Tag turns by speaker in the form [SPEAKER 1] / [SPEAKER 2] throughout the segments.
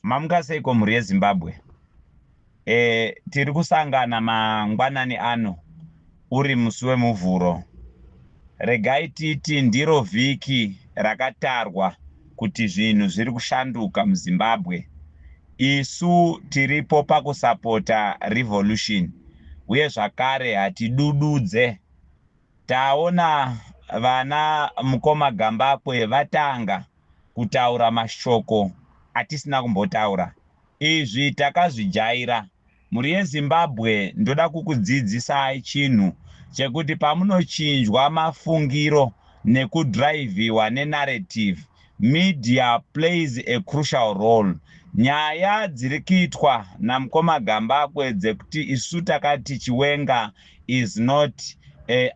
[SPEAKER 1] Mamuka seiko mhuri yeZimbabwe. Tiri kusangana mangwanani ano uri musi wemuvhuro. Regai titi ndiro vhiki rakatarwa kuti zvinhu zviri kushanduka muZimbabwe. Isu tiripo pakusapota revolution uye zvakare hatidududze. Taona vana mukoma Gambakwe vatanga kutaura mashoko atisina kumbotaura. Izvi takazvijaira. Mhuri yeZimbabwe ndoda kukudzidzisai chinhu chekuti pamunochinjwa mafungiro nekudhiraivhiwa nenarrative, media plays a crucial role. Nyaya dziri kuitwa namukoma Gambakwe dzekuti isu takati Chiwenga is not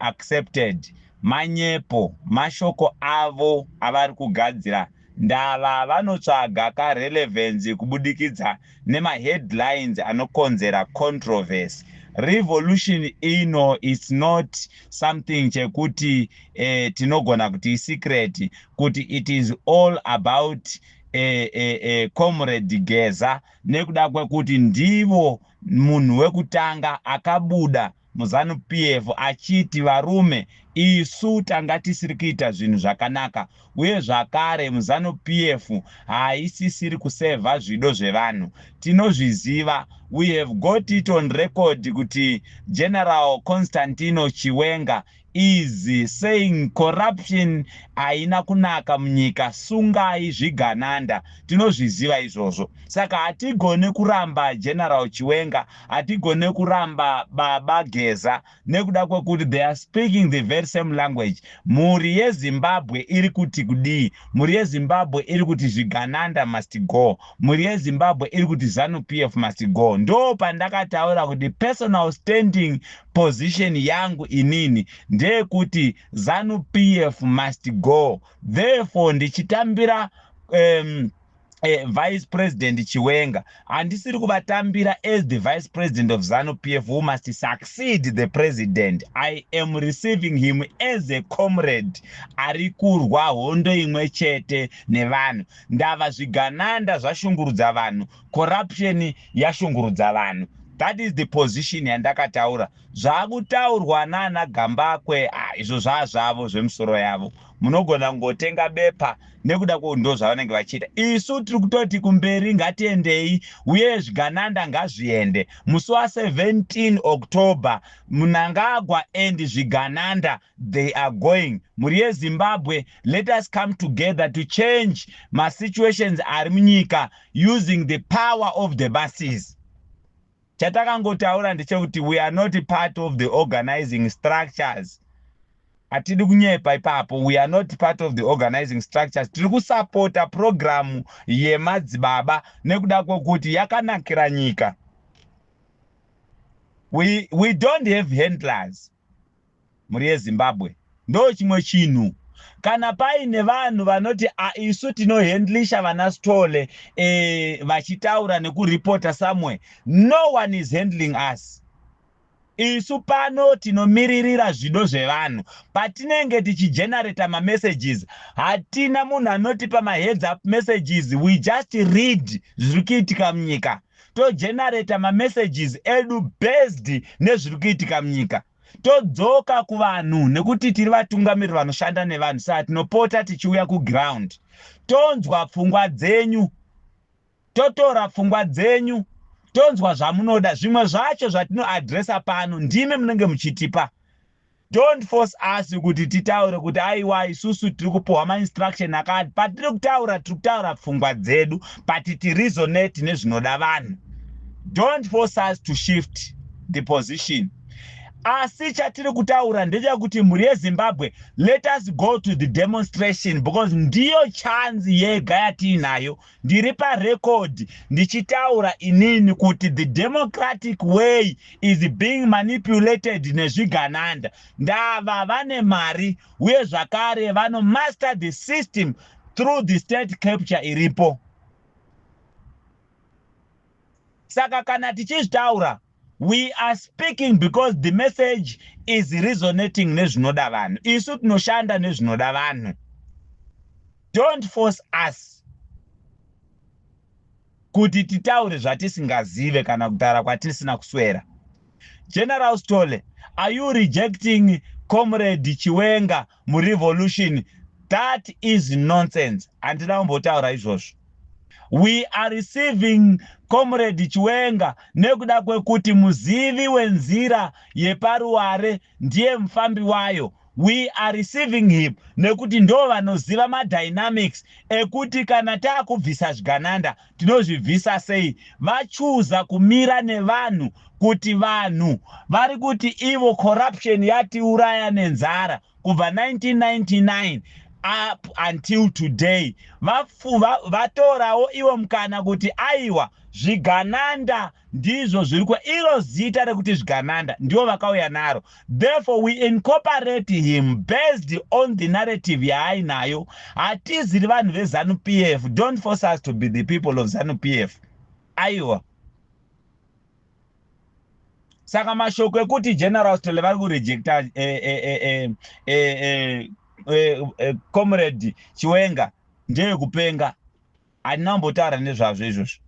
[SPEAKER 1] accepted, manyepo, mashoko avo avari kugadzira. Ndava vanotsvaga karelevhenzi kubudikidza nemaheadlines anokonzera controversy. Revolution ino is not something chekuti tinogona kuti isecret, kuti it is all about Comrade Geza, nekuda kwekuti ndivo munhu wekutanga akabuda muZANU PF achiti varume isu tanga tisiri kuita zvinhu zvakanaka, uye zvakare muZANU PF haisisiri kusevha zvido zvevanhu. Tinozviziva. We have got it on record kuti General Constantino Chiwenga is saying corruption haina kunaka munyika, sungai zvigananda. Tinozviziva izvozvo. Saka hatigone kuramba General Chiwenga, hatigone kuramba Baba Geza, nekuda kwekuti they are speaking the very same language. Mhuri yeZimbabwe iri kuti kudii? Mhuri yeZimbabwe iri kuti zvigananda must go. Mhuri yeZimbabwe iri kuti ZANU PF must go. Ndo pandakataura kuti personal standing position yangu inini ndeyekuti ZANU PF must go. Therefore ndichitambira Vice President Chiwenga, handisiri kuvatambira as the Vice President of ZANU PF who must succeed the president. I am receiving him as a comrade ari kurwa hondo imwe chete nevanhu. Ndava zvigananda zvashungurudza vanhu, corruption yashungurudza vanhu. That is the position yandakataura. Zvakutaurwa nana Gambakwe izvo zvazvavo zvemusoro yavo. Munogona kungotenga bepa nekuda kwendo zvavanenge vachiita. Isu tiri kutoti kumberi ngatiendei, uye zvigananda ngazviende. Musi wa17 October Mnangagwa and zvigananda they are going. Mhuri yeZimbabwe, let us come together to change my situations ari munyika using the power of the masses. Chatakangotaura ndechekuti we are not part of the organizing structures. Atidi kunyepa ipapo. We are not part of the organizing structures. Tiri kusapota programu yemadzibaba nekuda kwekuti yakanakira nyika. We don't have handlers. Mhuri yeZimbabwe ndo chimwe chinhu. Kana paine vanhu vanoti isu tinohandlisha vana Stole vachitaura nekuripota somewhere, no one is handling us. Isu pano tinomiririra zvido zvevanhu. Patinenge tichigenerate messages, hatina munhu anotipa heads up messages. We just read zviri kuitika munyika. Togenerate messages edu based nezviri kuitika munyika. Todzoka kuvanhu nekuti tiri vatungamiri vanoshanda nevanhu, saka tinopota tichiuya kuground. Tonzwa pfungwa dzenyu, totora pfungwa dzenyu, tonzwa zvamunoda. Zvimwe zvacho zvatinoadresa pano ndime munenge muchitipa. Don't force us kuti titaure kuti aiwa isusu tiri kupuhwa mainstruction akati. Patiri kutaura pfungwa dzedu, but tiresonate nezvinoda vanhu. Don't force us to shift the position. Asi chatiri kutaura ndechekuti mhuri yeZimbabwe, let us go to the demonstration, because ndiyo chance yega yatinayo. Ndiri parecord ndichitaura inini kuti the democratic way is being manipulated nezvigananda. Ndava vane mari uye zvakare vano master the system through the state capture iripo. Saka kana tichitaura, we are speaking because the message is resonating nezvinoda vanhu. Isu tinoshanda nezvinoda vanhu. Don't force us kuti titaure zvatisingazive kana kutaura kwatisina kuswera. General Stole, are you rejecting Comrade Chiwenga mu revolution? That is nonsense. Andina kumbotaura izvozvo. We are receiving Comrade Chiwenga nekuda kwekuti muzivi wenzira yeparuware ndiye mfambi wayo. We are receiving him nekuti ndo vanoziva madynamics ekuti kana taakubvisa zvigananda tinozvibvisa sei. Vachuza kumira nevanhu kuti vanhu vari kuti ivo corruption yatiuraya nenzara kubva 1999 up until today. Vatorawo ivo mukana kuti aiwa zvigananda ndizvo zvirikwa iro zita rekuti zvigananda ndiwo vakauya naro. Therefore we incorporate him based on the narrative yaainayo. Hatiziri vanhu veZANU PF. Don't force us to be the people of ZANU PF. Aiwa. Saka mashoko ekuti General Stole vari kurejecta Comrade Chiwenga ndeyekupenga. Handina kumbotaura nezvazvo izvozvo.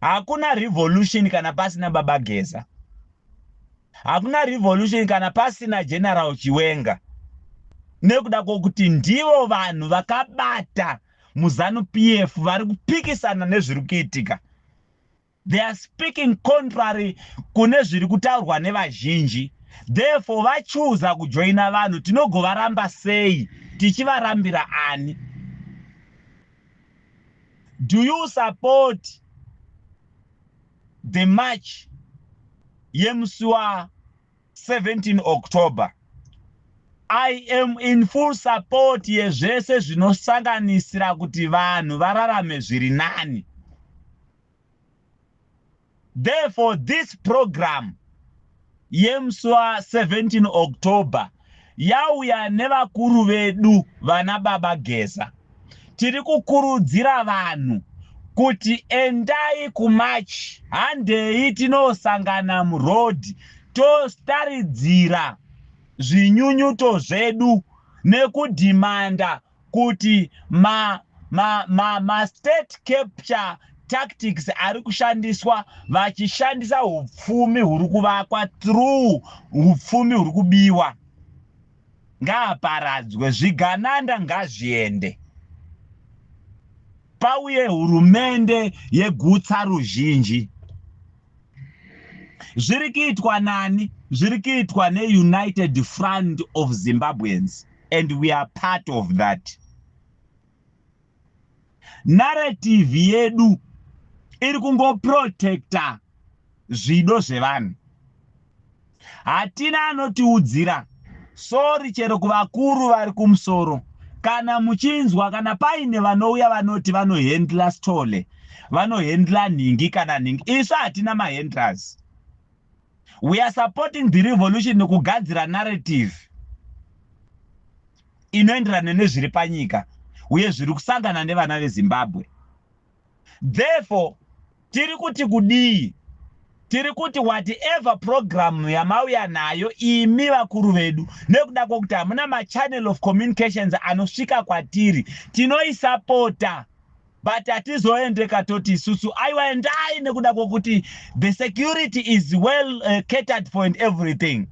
[SPEAKER 1] Hakuna revolution kana pasina Baba Geza. Hakuna revolution kana pasina General Chiwenga. Nekuda kwokuti ndivo vanhu vakabata muZANU PF vari kupikisana nezviri kuitika. They are speaking contrary kune zviri kutaurwa nevazhinji. Therefore vachuza kujoina vanhu. Tinogovaramba sei? Tichivarambira ani? Do you support the march yemusi wa 17 October? I am in full support yezvese zvinosanganisira kuti vanhu vararame zviri nani. Therefore this program yemusi wa 17 October yauya nevakuru vedu vana Baba Geza. Tiri kukurudzira vanhu kuti endai kumarch, handei tinosangana muroad tostaridzira zvinyunyuto zvedu nekudhimanda kuti state capture tactics ari kushandiswa vachishandisa hupfumi huri kuvakwa through hupfumi huri kubiwa ngaaparadzwe. Zvigananda ngazviende. Pauye hurumende yegutsa ruzhinji. Zviri kuitwa nani? Zviri kuitwa neUnited Front of Zimbabweans, and we are part of that. Narrative yedu iri kungoprotecta zvido zvevanhu. Hatina anotiudzira. Sorry chero kuvakuru vari kumusoro. Kana muchinzwa kana paine vanouya vanoti vanohandla Stole, vanohandla Ningi kana Ningi. Isu hatina mahandlers. We are supporting the revolution nekugadzira narrative inoenderana nezviri panyika uye zviri kusangana nevana veZimbabwe. Therefore tiri kuti kudii? Tiri kuti whatever program yamauya nayo imi vakuru vedu nekuda kwokuti hamuna machannel of communications anosvika kwatiri, tinoisapota. But hatizoendeka toti isusu aiwa endai nekuda kwokuti the security is well catered for and everything.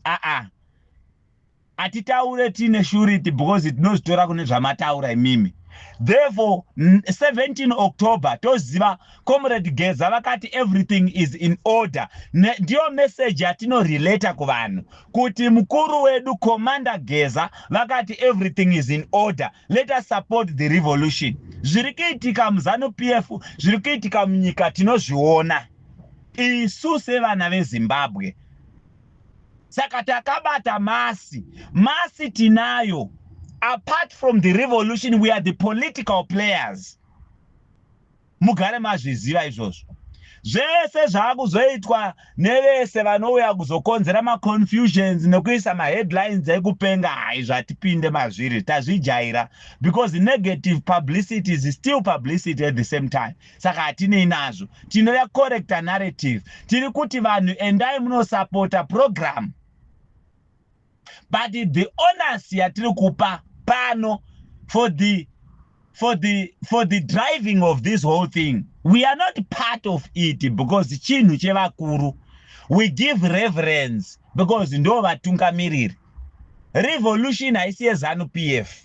[SPEAKER 1] Atitaure tine surety because tinozvitora kune zvamataura imimi. Therefore 17 October toziva Comrade Geza vakati everything is in order. Ndiyo message yatinorelata kuvanhu kuti mukuru wedu Commander Geza vakati everything is in order. Let us support the revolution. Zviri kuitika muZANU PF, zviri kuitika munyika tinozviona. Isu sevana veZimbabwe. Saka takabata masi tinayo. Apart from the revolution, we are the political players. Mugare mazviziva izvozvo. Zvese zvakuzoitwa nevese vanouya kuzokonzera maconfusions nekuisa maheadlines ekupenga hai zvatipinde mazviri tazvijaira, because negative publicity is still publicity at the same time. Saka hatinei nazvo. Tinoya correct a narrative. Tiri kuti vanhu endai munosupporta program. But the onus yatiri kupa pano for the for the driving of this whole thing. We are not part of it because chinhu chevakuru. We give reverence because ndo vatungamiriri. Revolution haisi yeZANU PF.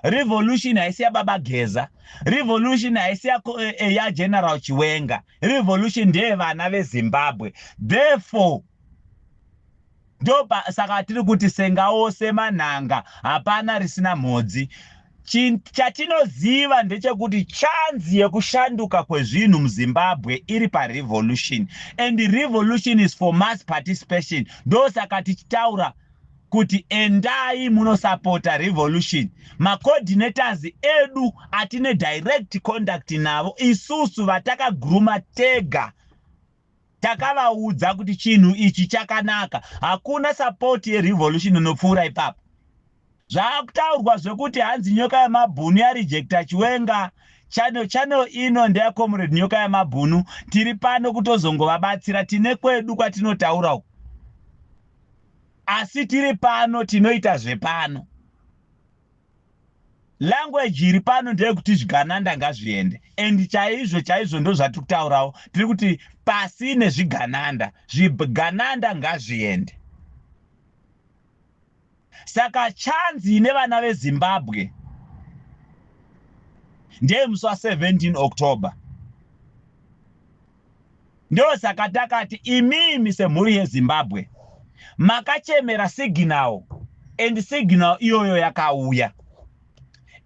[SPEAKER 1] Revolution haisi yaBaba Geza. Revolution haisi ya General Chiwenga. Revolution ndeye vana veZimbabwe. Therefore, ndo saka tiri kuti sengawo semanhanga hapana risina mhodzi. Chatinoziva ndechekuti chanzi yekushanduka kwezvinhu muZimbabwe iri parevolution, and the revolution is for mass participation. Ndo saka tichitaura kuti endai munosapota revolution. Ma-coordinators edu atine direct contact navo, isusu vatakaguruma tega takavaudza kuti chinhu ichi chakanaka. Hakuna support yerevolution inopfuura ipapo. Zvakutaurwa zvekuti hanzi nyoka yamabhunu yarejecta Chiwenga, channel ino ndeya comrade nyoka yamabhunu, tiri pano kutozongovabatsira. Tine kwedu kwatinotaura uku, asi tiri pano tinoita zvepano. Language iri pano ndeyekuti zvigananda ngazviende, and chaizvo ndo zvatiri kutaurawo. Tiri kuti pasi nezvigananda, zvigananda ngazviende. Saka chanzi nevana veZimbabwe ndeye musi wa17 October. Ndo saka takati imimi semhuri yeZimbabwe makachemera signal, and signal iyoyo yakauya.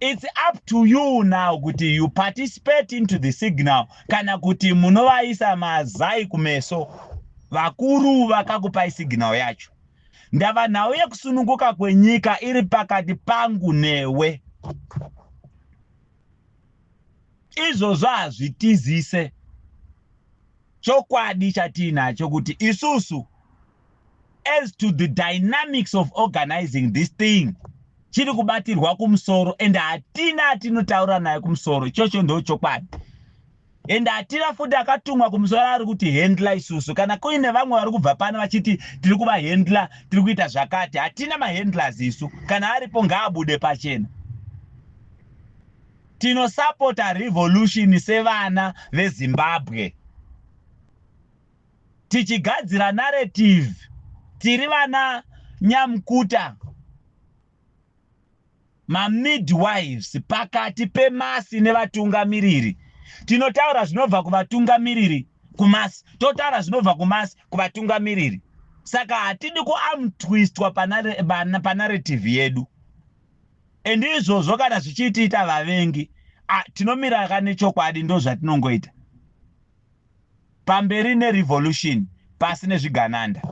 [SPEAKER 1] It's up to you now kuti you participate into the signal kana kuti munovaisa mazai kumeso. Vakuru vakakupai signal yacho. Ndava nhau yekusununguka kwenyika iri pakati pangu newe. Izvozvo hazvitizise. Chokwadi chatinacho kuti isusu, as to the dynamics of organizing this thing, chiri kubatirwa kumusoro, and hatina atinotaura naye kumusoro. Ichocho ndo chokwadi. And hatina futi akatumwa kumusoro ari kuti handla isusu. Kana kuine vamwe vari kubva pano vachiti tiri kuva handla, tiri kuita zvakati, hatina mahandlers isu. Kana aripo ngaabude pachena. Tinosapota revolution sevana veZimbabwe. Tichigadzira narrative, tiri vana Nyamukuta, ma-midwives pakati pemasi nevatungamiriri. Tinotaura zvinobva kuvatungamiriri kumasi, totaura zvinobva kumasi kuvatungamiriri. Saka hatidi kuamtwistwa panarrative yedu. And izvozvo kana zvichitiita vavengi, tinomira kanechokwadi, ndo zvatinongoita. Pamberi nerevolution, pasi nezvigananda.